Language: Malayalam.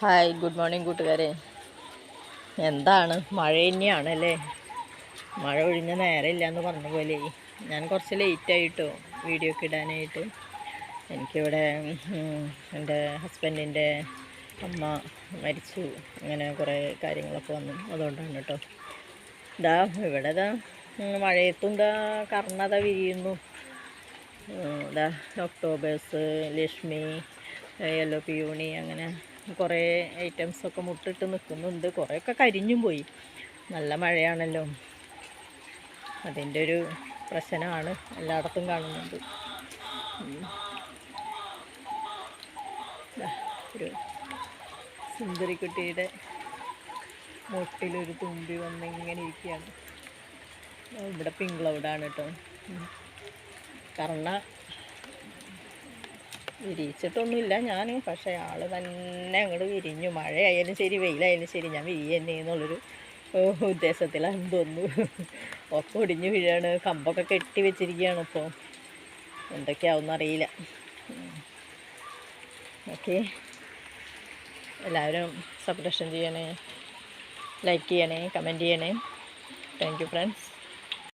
ഹായ്, ഗുഡ് മോർണിംഗ് കൂട്ടുകാരെ. എന്താണ് മഴ തന്നെയാണല്ലേ. മഴ ഒഴിഞ്ഞ നേരമില്ല എന്ന് പറഞ്ഞ പോലെ ഞാൻ കുറച്ച് ലേറ്റായിട്ടോ വീഡിയോ ഒക്കെ ഇടാനായിട്ട്. എനിക്കിവിടെ എൻ്റെ ഹസ്ബൻഡിൻ്റെ അമ്മ മരിച്ചു, അങ്ങനെ കുറേ കാര്യങ്ങളൊക്കെ വന്നു. അതുകൊണ്ടാണ് കേട്ടോ. ഇവിടെ മഴയത്തും കർണത വിരിയുന്നു. ഒക്ടോബേഴ്സ്, ലക്ഷ്മി, യെല്ലോ പിയൂണി, അങ്ങനെ കുറേ ഐറ്റംസൊക്കെ മുട്ടിട്ട് നിൽക്കുന്നുണ്ട്. കുറേയൊക്കെ കരിഞ്ഞും പോയി. നല്ല മഴയാണല്ലോ, അതിൻ്റെ ഒരു പ്രശ്നമാണ് എല്ലായിടത്തും കാണുന്നുണ്ട്. ഒരു സുന്ദരിക്കുട്ടിയുടെ മുട്ടിലൊരു തുമ്പി വന്ന് ഇങ്ങനെ ഇരിക്കുകയാണ്. ഇവിടെ പിങ്ക് ക്ലൗഡാണ് കേട്ടോ. കർണ വിരിയിച്ചിട്ടൊന്നുമില്ല ഞാൻ, പക്ഷേ ആൾ തന്നെ അങ്ങോട്ട് വിരിഞ്ഞു. മഴയായാലും ശരി വെയിലായാലും ശരി ഞാൻ വിരിയന്നെ എന്നുള്ളൊരു ഉദ്ദേശത്തിലാണ് തോന്നുന്നു. ഒക്കെ ഒടിഞ്ഞു വീഴാണ്, കമ്പൊക്കെ കെട്ടി വെച്ചിരിക്കുകയാണ്. ഇപ്പോൾ എന്തൊക്കെയാവുമെന്ന് അറിയില്ല. ഓക്കെ, എല്ലാവരും സബ്സ്ക്രൈബ് ചെയ്യണേ, ലൈക്ക് ചെയ്യണേ, കമൻറ്റ് ചെയ്യണേ. Thank you friends.